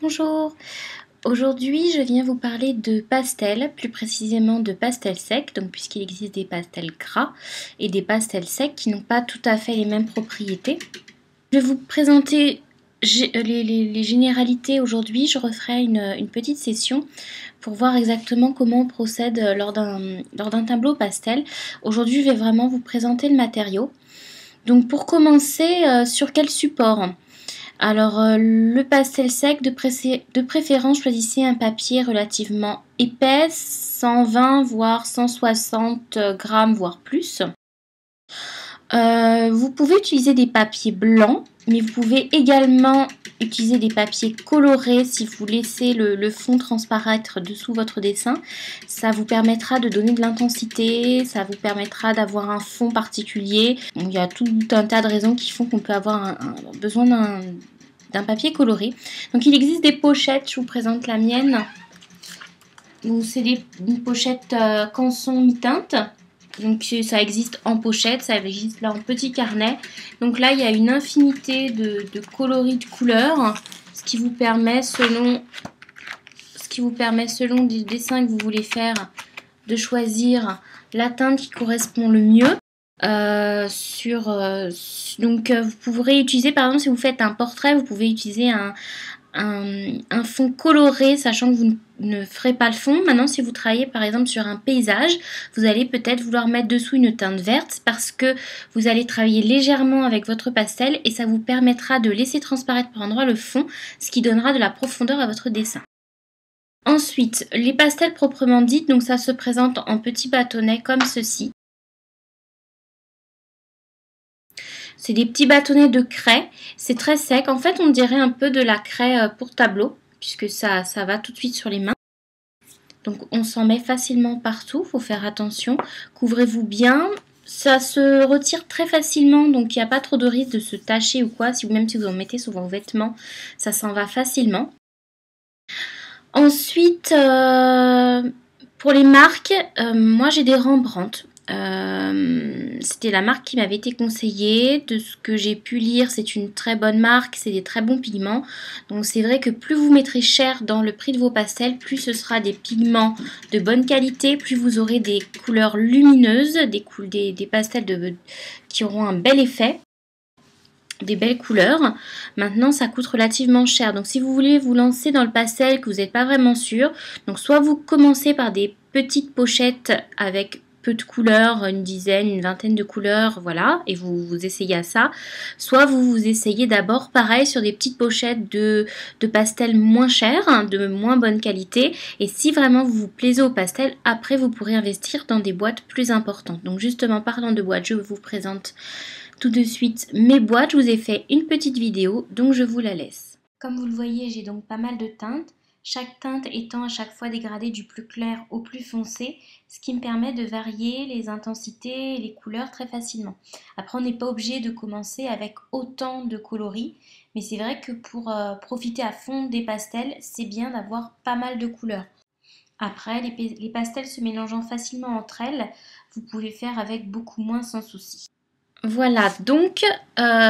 Bonjour, aujourd'hui je viens vous parler de pastels, plus précisément de pastels secs, donc puisqu'il existe des pastels gras et des pastels secs qui n'ont pas tout à fait les mêmes propriétés. Je vais vous présenter les généralités aujourd'hui, je referai une petite session pour voir exactement comment on procède lors d'un tableau pastel. Aujourd'hui je vais vraiment vous présenter le matériau. Donc pour commencer, sur quel support ? Alors, le pastel sec, de préférence, choisissez un papier relativement épais, 120 voire 160 grammes, voire plus. Vous pouvez utiliser des papiers blancs, mais vous pouvez également utiliser des papiers colorés si vous laissez le fond transparaître dessous votre dessin. Ça vous permettra de donner de l'intensité, ça vous permettra d'avoir un fond particulier. Bon, il y a tout un tas de raisons qui font qu'on peut avoir besoin d'un papier coloré. Donc il existe des pochettes, je vous présente la mienne. Donc c'est une pochette canson mi-teinte. Donc ça existe en pochette, ça existe là en petit carnet. Donc là il y a une infinité de coloris de couleurs, ce qui vous permet selon des dessins que vous voulez faire de choisir la teinte qui correspond le mieux. Vous pourrez utiliser, par exemple, si vous faites un portrait, vous pouvez utiliser un fond coloré, sachant que vous ne ferez pas le fond. Maintenant, si vous travaillez par exemple sur un paysage, vous allez peut-être vouloir mettre dessous une teinte verte parce que vous allez travailler légèrement avec votre pastel et ça vous permettra de laisser transparaître par endroits le fond, ce qui donnera de la profondeur à votre dessin. Ensuite, les pastels proprement dits, donc ça se présente en petits bâtonnets comme ceci. C'est des petits bâtonnets de craie, c'est très sec. En fait, on dirait un peu de la craie pour tableau, puisque ça va tout de suite sur les mains. Donc, on s'en met facilement partout, il faut faire attention. Couvrez-vous bien. Ça se retire très facilement, donc il n'y a pas trop de risque de se tacher ou quoi. Même si vous en mettez sur vos vêtements, ça s'en va facilement. Ensuite, pour les marques, moi j'ai des Rembrandt. C'était la marque qui m'avait été conseillée. De ce que j'ai pu lire, c'est une très bonne marque, c'est des très bons pigments. Donc c'est vrai que plus vous mettrez cher dans le prix de vos pastels, plus ce sera des pigments de bonne qualité, plus vous aurez des couleurs lumineuses, des pastels qui auront un bel effet. Des belles couleurs. Maintenant, ça coûte relativement cher. Donc, si vous voulez vous lancer dans le pastel, que vous n'êtes pas vraiment sûr, donc soit vous commencez par des petites pochettes avec peu de couleurs, une dizaine, une vingtaine de couleurs, voilà, et vous essayez à ça. Soit vous essayez d'abord, pareil, sur des petites pochettes de pastel moins chères, de moins bonne qualité. Et si vraiment vous vous plaisez au pastel, après, vous pourrez investir dans des boîtes plus importantes. Donc, justement, parlant de boîtes, je vous présente tout de suite mes boîtes. Je vous ai fait une petite vidéo, donc je vous la laisse. Comme vous le voyez, j'ai donc pas mal de teintes, chaque teinte étant à chaque fois dégradée du plus clair au plus foncé, ce qui me permet de varier les intensités et les couleurs très facilement. Après, on n'est pas obligé de commencer avec autant de coloris, mais c'est vrai que pour profiter à fond des pastels, c'est bien d'avoir pas mal de couleurs. Après, les pastels se mélangeant facilement entre elles, vous pouvez faire avec beaucoup moins sans souci. Voilà, donc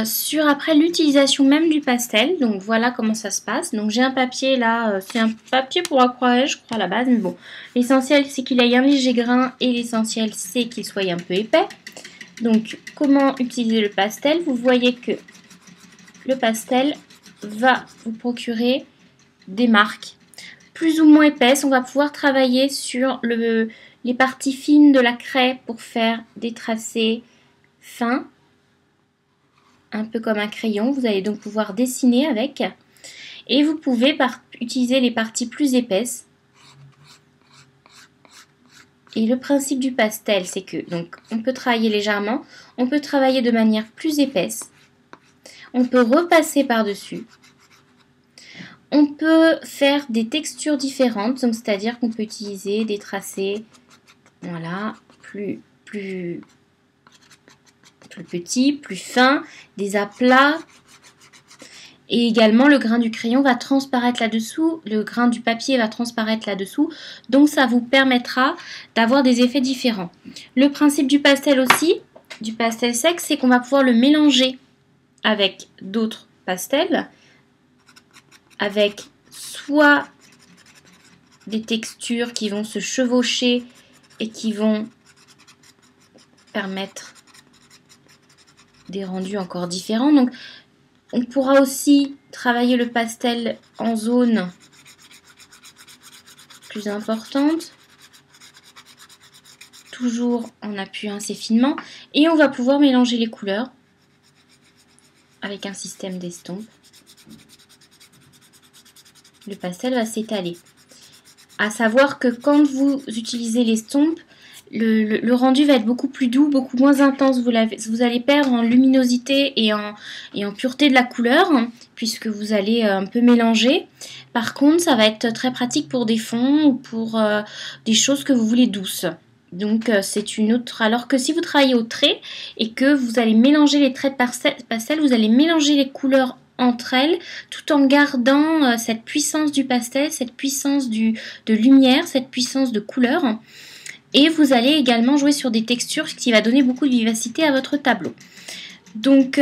sur après l'utilisation même du pastel, donc voilà comment ça se passe. Donc j'ai un papier là, c'est un papier pour aquarelle je crois à la base, mais bon, l'essentiel c'est qu'il ait un léger grain et l'essentiel c'est qu'il soit un peu épais. Donc comment utiliser le pastel? Vous voyez que le pastel va vous procurer des marques plus ou moins épaisses. On va pouvoir travailler sur les parties fines de la craie pour faire des tracés fins, un peu comme un crayon. Vous allez donc pouvoir dessiner avec. Et vous pouvez utiliser les parties plus épaisses. Et le principe du pastel, c'est que donc on peut travailler légèrement, on peut travailler de manière plus épaisse, on peut repasser par-dessus, on peut faire des textures différentes, donc c'est-à-dire qu'on peut utiliser des tracés, voilà, plus petits, plus fins, des aplats. Et également, le grain du crayon va transparaître là-dessous, le grain du papier va transparaître là-dessous. Donc, ça vous permettra d'avoir des effets différents. Le principe du pastel aussi, du pastel sec, c'est qu'on va pouvoir le mélanger avec d'autres pastels, avec soit des textures qui vont se chevaucher et qui vont permettre des rendus encore différents. Donc on pourra aussi travailler le pastel en zone plus importante, toujours en appuyant assez finement, et on va pouvoir mélanger les couleurs avec un système d'estompe. Le pastel va s'étaler. À savoir que quand vous utilisez l'estompe, le rendu va être beaucoup plus doux, beaucoup moins intense. Vous allez perdre en luminosité et en pureté de la couleur, hein, puisque vous allez un peu mélanger. Par contre, ça va être très pratique pour des fonds ou pour des choses que vous voulez douces. Donc c'est une autre. Alors que si vous travaillez au trait et que vous allez mélanger les traits de pastel, vous allez mélanger les couleurs entre elles, tout en gardant cette puissance du pastel, cette puissance de lumière, cette puissance de couleur. Et vous allez également jouer sur des textures, ce qui va donner beaucoup de vivacité à votre tableau. Donc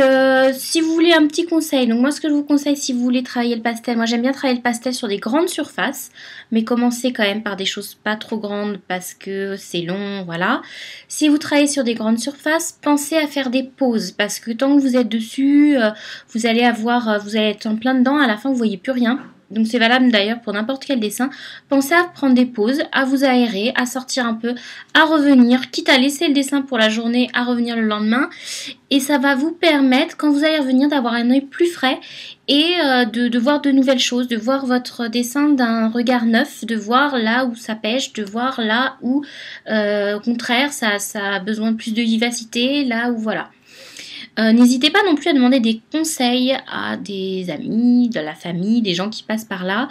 si vous voulez un petit conseil, donc moi ce que je vous conseille si vous voulez travailler le pastel, moi j'aime bien travailler le pastel sur des grandes surfaces, mais commencez quand même par des choses pas trop grandes parce que c'est long, voilà. Si vous travaillez sur des grandes surfaces, pensez à faire des pauses parce que tant que vous êtes dessus, vous allez être en plein dedans, à la fin vous voyez plus rien. Donc c'est valable d'ailleurs pour n'importe quel dessin. Pensez à prendre des pauses, à vous aérer, à sortir un peu, à revenir, quitte à laisser le dessin pour la journée, à revenir le lendemain. Et ça va vous permettre, quand vous allez revenir, d'avoir un œil plus frais et de voir de nouvelles choses, de voir votre dessin d'un regard neuf, de voir là où ça pêche, de voir là où, au contraire, ça a besoin de plus de vivacité, là où voilà. N'hésitez pas non plus à demander des conseils à des amis, de la famille, des gens qui passent par là.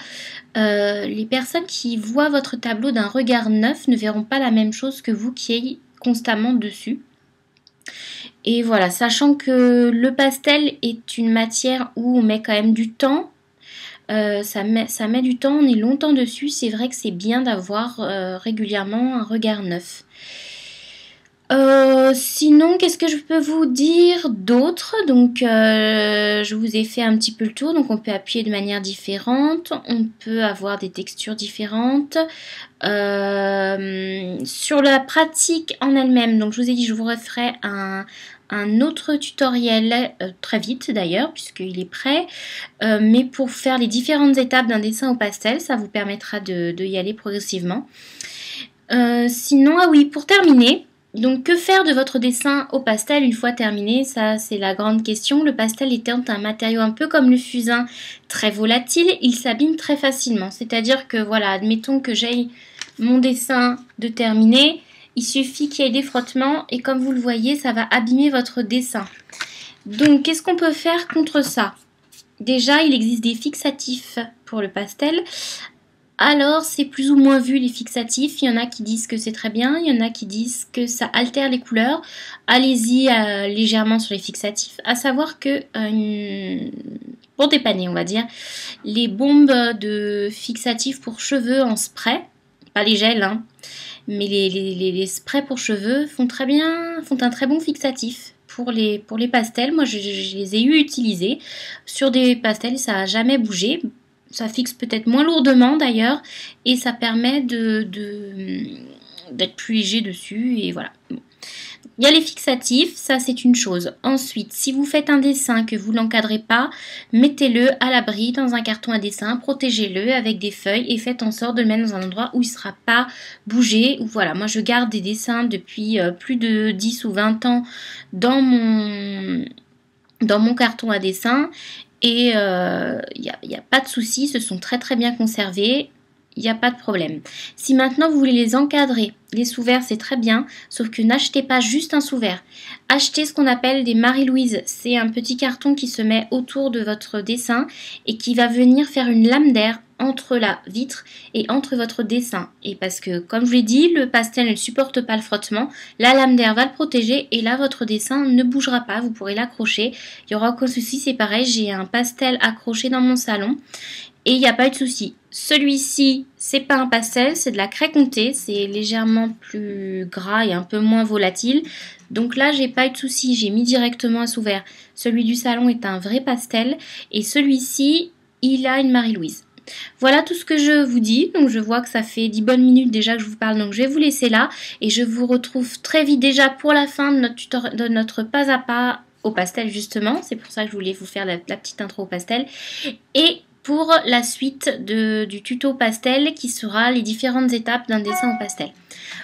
Les personnes qui voient votre tableau d'un regard neuf ne verront pas la même chose que vous qui êtes constamment dessus. Et voilà, sachant que le pastel est une matière où on met quand même du temps. Ça met du temps, on est longtemps dessus. C'est vrai que c'est bien d'avoir régulièrement un regard neuf. Sinon, qu'est-ce que je peux vous dire d'autre? Donc, je vous ai fait un petit peu le tour. Donc, on peut appuyer de manière différente. On peut avoir des textures différentes. Sur la pratique en elle-même, donc je vous ai dit, je vous referai un autre tutoriel très vite d'ailleurs, puisqu'il est prêt. Mais pour faire les différentes étapes d'un dessin au pastel, ça vous permettra de y aller progressivement. Sinon, ah oui, pour terminer... Donc, que faire de votre dessin au pastel une fois terminé? Ça, c'est la grande question. Le pastel étant un matériau un peu comme le fusain, très volatile, il s'abîme très facilement. C'est-à-dire que, voilà, admettons que j'aille mon dessin de terminé, il suffit qu'il y ait des frottements et comme vous le voyez, ça va abîmer votre dessin. Donc, qu'est-ce qu'on peut faire contre ça? Déjà, il existe des fixatifs pour le pastel. Alors, c'est plus ou moins vu les fixatifs. Il y en a qui disent que c'est très bien, il y en a qui disent que ça altère les couleurs. Allez-y légèrement sur les fixatifs. À savoir que, pour dépanner, on va dire, les bombes de fixatifs pour cheveux en spray, pas les gels, hein, mais les sprays pour cheveux font un très bon fixatif. Pour les pastels, moi je les ai utilisés sur des pastels, ça n'a jamais bougé. Ça fixe peut-être moins lourdement d'ailleurs et ça permet d'être plus léger dessus et voilà. Bon. Il y a les fixatifs, ça c'est une chose. Ensuite, si vous faites un dessin que vous n'encadrez pas, mettez-le à l'abri dans un carton à dessin, protégez-le avec des feuilles et faites en sorte de le mettre dans un endroit où il ne sera pas bougé. Voilà, moi je garde des dessins depuis plus de 10 ou 20 ans dans mon carton à dessin. Et y a pas de souci, ce sont très très bien conservés, il n'y a pas de problème. Si maintenant vous voulez les encadrer, les sous-verts c'est très bien, sauf que n'achetez pas juste un sous-vert. Achetez ce qu'on appelle des Marie-Louise, c'est un petit carton qui se met autour de votre dessin et qui va venir faire une lame d'air entre la vitre et entre votre dessin. Et parce que, comme je vous l'ai dit, le pastel ne supporte pas le frottement, la lame d'air va le protéger et là, votre dessin ne bougera pas, vous pourrez l'accrocher. Il n'y aura aucun souci, c'est pareil, j'ai un pastel accroché dans mon salon et il n'y a pas eu de souci. Celui-ci, c'est pas un pastel, c'est de la craie comté, c'est légèrement plus gras et un peu moins volatile. Donc là, j'ai pas eu de souci, j'ai mis directement un sous-vert. Celui du salon est un vrai pastel et celui-ci, il a une Marie-Louise. Voilà tout ce que je vous dis. Donc je vois que ça fait 10 bonnes minutes déjà que je vous parle. Donc je vais vous laisser là. Et je vous retrouve très vite déjà pour la fin de de notre pas à pas au pastel justement. C'est pour ça que je voulais vous faire la petite intro au pastel. Et pour la suite du tuto pastel qui sera les différentes étapes d'un dessin au pastel.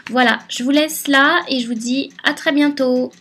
Voilà, je vous laisse là et je vous dis à très bientôt.